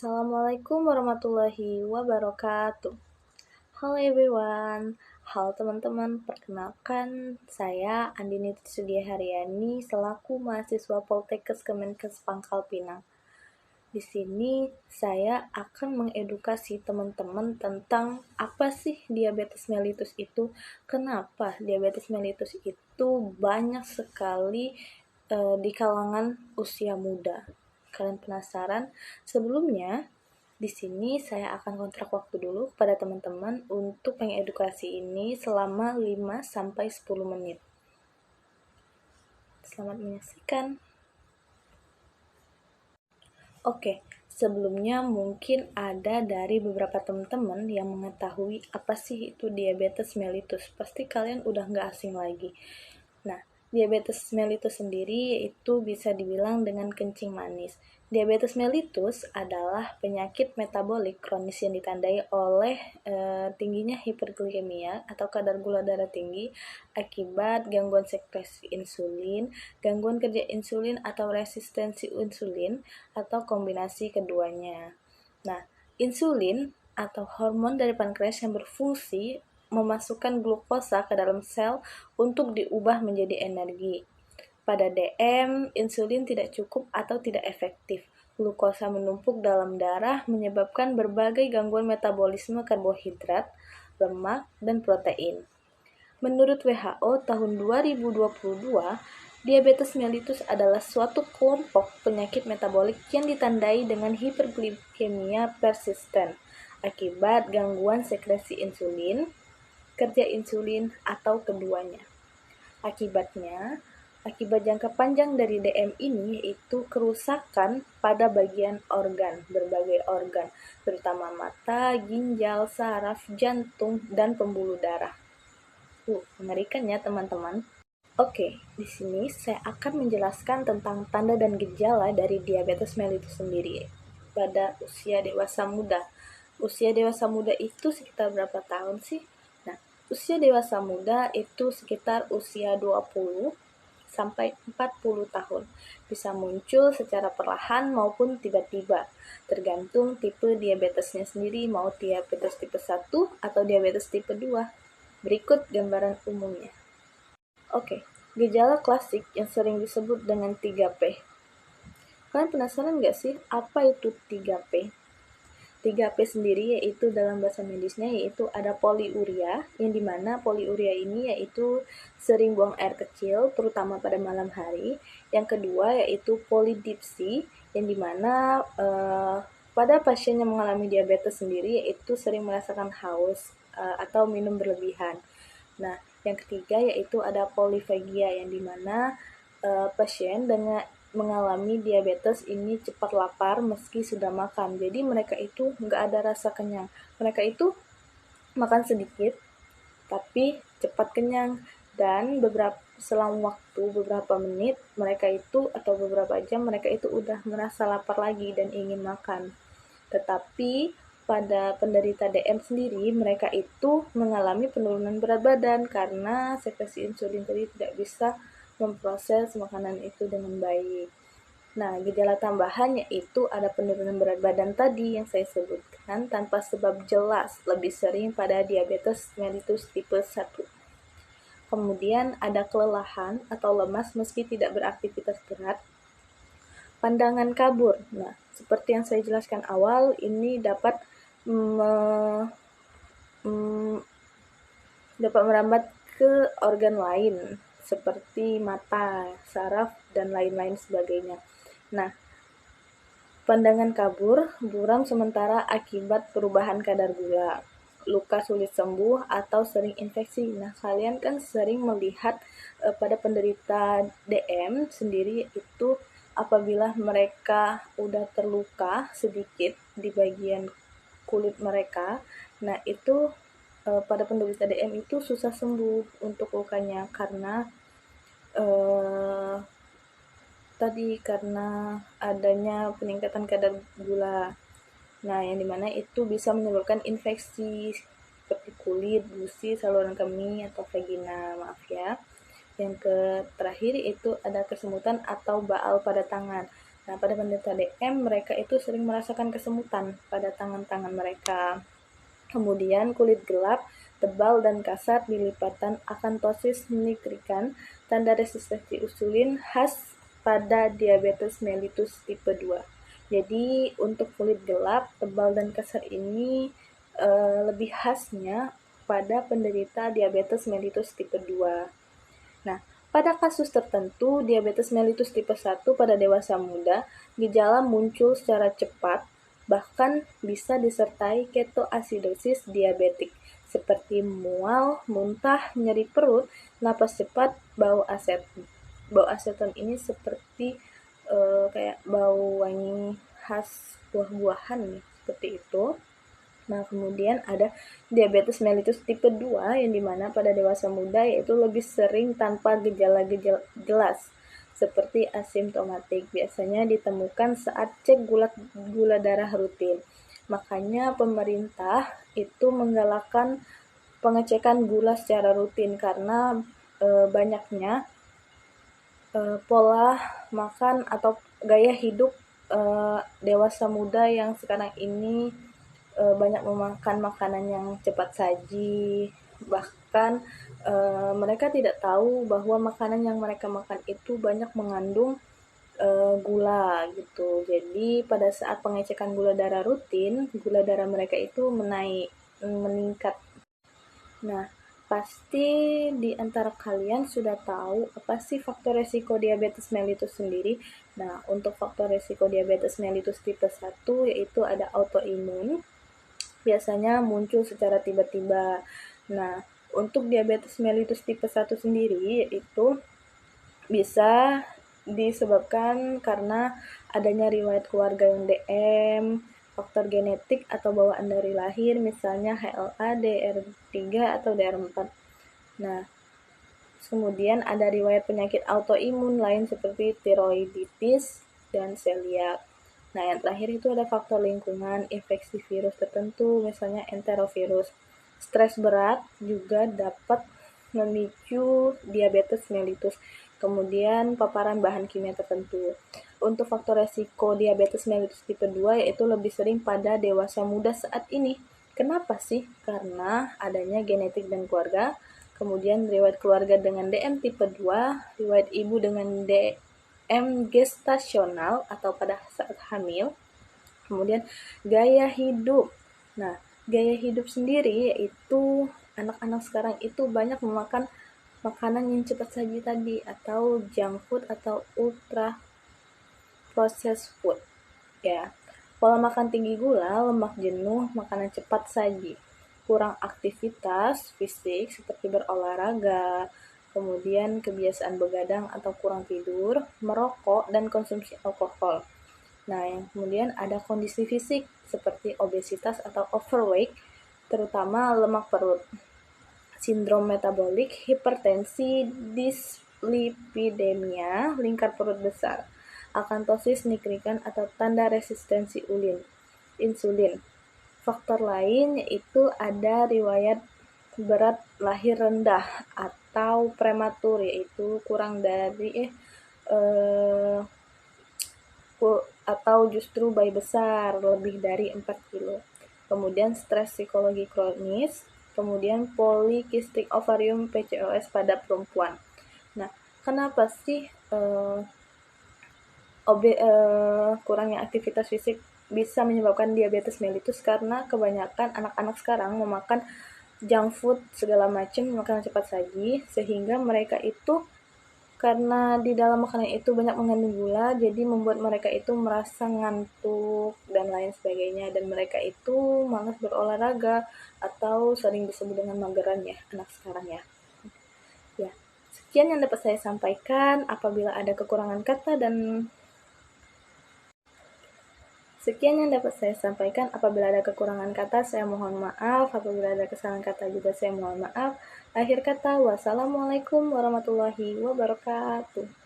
Assalamualaikum warahmatullahi wabarakatuh. Halo everyone. Halo teman-teman, perkenalkan saya Andini Sudia Haryani selaku mahasiswa Poltekkes Kemenkes Pangkal Pinang. Di sini saya akan mengedukasi teman-teman tentang apa sih diabetes mellitus itu, kenapa diabetes mellitus itu banyak sekali di kalangan usia muda. Kalian penasaran? Sebelumnya, di sini saya akan kontrak waktu dulu pada teman-teman untuk mengedukasi ini selama 5-10 menit. Selamat menyaksikan. Oke, sebelumnya mungkin ada dari beberapa teman-teman yang mengetahui apa sih itu diabetes mellitus. Pasti kalian udah nggak asing lagi. Nah, diabetes mellitus sendiri itu bisa dibilang dengan kencing manis. Diabetes mellitus adalah penyakit metabolik kronis yang ditandai oleh tingginya hiperglikemia atau kadar gula darah tinggi akibat gangguan sekresi insulin, gangguan kerja insulin atau resistensi insulin, atau kombinasi keduanya. Nah, insulin atau hormon dari pankreas yang berfungsi memasukkan glukosa ke dalam sel untuk diubah menjadi energi. Pada DM, insulin tidak cukup atau tidak efektif. Glukosa menumpuk dalam darah menyebabkan berbagai gangguan metabolisme karbohidrat, lemak, dan protein. Menurut WHO tahun 2022, diabetes mellitus adalah suatu kelompok penyakit metabolik yang ditandai dengan hiperglikemia persisten akibat gangguan sekresi insulin, kerja insulin, atau keduanya. Akibat jangka panjang dari DM ini yaitu kerusakan pada bagian berbagai organ, terutama mata, ginjal, saraf, jantung, dan pembuluh darah. Mengerikan ya teman-teman. Oke, di sini saya akan menjelaskan tentang tanda dan gejala dari diabetes mellitus sendiri pada usia dewasa muda. Usia dewasa muda itu sekitar berapa tahun sih? Nah, usia dewasa muda itu sekitar usia 20 sampai 40 tahun. Bisa muncul secara perlahan maupun tiba-tiba, tergantung tipe diabetesnya sendiri, mau diabetes tipe 1 atau diabetes tipe 2. Berikut gambaran umumnya. Oke, gejala klasik yang sering disebut dengan 3P. Kalian penasaran nggak sih apa itu 3P? 3P sendiri yaitu dalam bahasa medisnya yaitu ada poliuria, yang dimana poliuria ini yaitu sering buang air kecil, terutama pada malam hari. Yang kedua yaitu polidipsi, yang dimana pada pasien yang mengalami diabetes sendiri yaitu sering merasakan haus atau minum berlebihan. Nah, yang ketiga yaitu ada polifagia, yang dimana pasien dengan mengalami diabetes ini cepat lapar meski sudah makan. Jadi mereka itu nggak ada rasa kenyang. Mereka itu makan sedikit tapi cepat kenyang, dan selang waktu beberapa menit mereka itu atau beberapa jam mereka itu udah merasa lapar lagi dan ingin makan. Tetapi pada penderita DM sendiri, mereka itu mengalami penurunan berat badan karena sekresi insulin tadi tidak bisa memproses makanan itu dengan baik. Nah, gejala tambahan yaitu ada penurunan berat badan tadi yang saya sebutkan tanpa sebab jelas, lebih sering pada diabetes mellitus tipe 1. Kemudian ada kelelahan atau lemas meski tidak beraktivitas berat. Pandangan kabur. Nah, seperti yang saya jelaskan awal, ini dapat merambat ke organ lain seperti mata, saraf, dan lain-lain sebagainya. Nah, pandangan kabur, buram sementara akibat perubahan kadar gula, luka sulit sembuh, atau sering infeksi. Nah, kalian kan sering melihat pada penderita DM sendiri itu apabila mereka udah terluka sedikit di bagian kulit mereka, nah itu pada penderita DM itu susah sembuh untuk lukanya karena karena adanya peningkatan kadar gula. Nah, yang dimana itu bisa menyebabkan infeksi seperti kulit, gusi, saluran kemih, atau vagina. Maaf ya. Yang terakhir itu ada kesemutan atau baal pada tangan. Nah, pada penderita DM, mereka itu sering merasakan kesemutan pada tangan-tangan mereka. Kemudian kulit gelap, tebal dan kasar di lipatan akantosis nigricans, tanda resistensi insulin khas pada diabetes mellitus tipe 2. Jadi untuk kulit gelap, tebal dan kasar ini lebih khasnya pada penderita diabetes mellitus tipe 2. Nah, pada kasus tertentu diabetes mellitus tipe 1 pada dewasa muda, gejala muncul secara cepat, bahkan bisa disertai ketoasidosis diabetik, seperti mual, muntah, nyeri perut, napas cepat, bau aseton. Bau aseton ini seperti kayak bau wangi khas buah-buahan, seperti itu. Nah, kemudian ada diabetes mellitus tipe 2 yang dimana pada dewasa muda yaitu lebih sering tanpa gejala-gejala jelas seperti asimptomatik. Biasanya ditemukan saat cek gula darah rutin. Makanya pemerintah itu menggalakkan pengecekan gula secara rutin karena banyaknya pola makan atau gaya hidup dewasa muda yang sekarang ini banyak memakan makanan yang cepat saji, bahkan mereka tidak tahu bahwa makanan yang mereka makan itu banyak mengandung gula gitu. Jadi pada saat pengecekan gula darah rutin, gula darah mereka itu meningkat. Nah, pasti di antara kalian sudah tahu apa sih faktor resiko diabetes mellitus sendiri. Nah, untuk faktor resiko diabetes mellitus tipe 1 yaitu ada autoimun, biasanya muncul secara tiba-tiba. Nah, untuk diabetes mellitus tipe 1 sendiri yaitu bisa disebabkan karena adanya riwayat keluarga yang DM, faktor genetik atau bawaan dari lahir, misalnya HLA, DR3 atau DR4. Nah, kemudian ada riwayat penyakit autoimun lain seperti tiroiditis dan celiak. Nah, yang terakhir itu ada faktor lingkungan, infeksi virus tertentu, misalnya enterovirus. Stres berat juga dapat memicu diabetes mellitus. Kemudian paparan bahan kimia tertentu. Untuk faktor resiko diabetes mellitus tipe 2 yaitu lebih sering pada dewasa muda saat ini. Kenapa sih? Karena adanya genetik dan keluarga, kemudian riwayat keluarga dengan DM tipe 2, riwayat ibu dengan DM gestasional atau pada saat hamil, kemudian gaya hidup. Nah, gaya hidup sendiri yaitu anak-anak sekarang itu banyak memakan makanan yang cepat saji tadi atau junk food atau ultra processed food. Ya, pola makan tinggi gula, lemak jenuh, makanan cepat saji, kurang aktivitas fisik seperti berolahraga, kemudian kebiasaan begadang atau kurang tidur, merokok, dan konsumsi alkohol. Nah, yang kemudian ada kondisi fisik seperti obesitas atau overweight, terutama lemak perut, sindrom metabolik, hipertensi, dislipidemia, lingkar perut besar, akantosis nigricans atau tanda resistensi insulin. Faktor lain yaitu ada riwayat berat lahir rendah atau prematur, yaitu kurang dari atau justru bayi besar lebih dari 4 kilo. Kemudian stres psikologi kronis, kemudian polikistik ovarium PCOS pada perempuan. Nah, kenapa sih kurangnya aktivitas fisik bisa menyebabkan diabetes mellitus? Karena kebanyakan anak-anak sekarang memakan junk food segala macam, makanan cepat saji, sehingga mereka itu karena di dalam makanan itu banyak mengandung gula, jadi membuat mereka itu merasa ngantuk dan lain sebagainya, dan mereka itu malas berolahraga atau sering disebut dengan mageran ya anak sekarang ya. Ya, sekian yang dapat saya sampaikan. Apabila ada kekurangan kata dan apabila ada kekurangan kata, saya mohon maaf. Apabila ada kesalahan kata juga saya mohon maaf. Akhir kata, wassalamualaikum warahmatullahi wabarakatuh.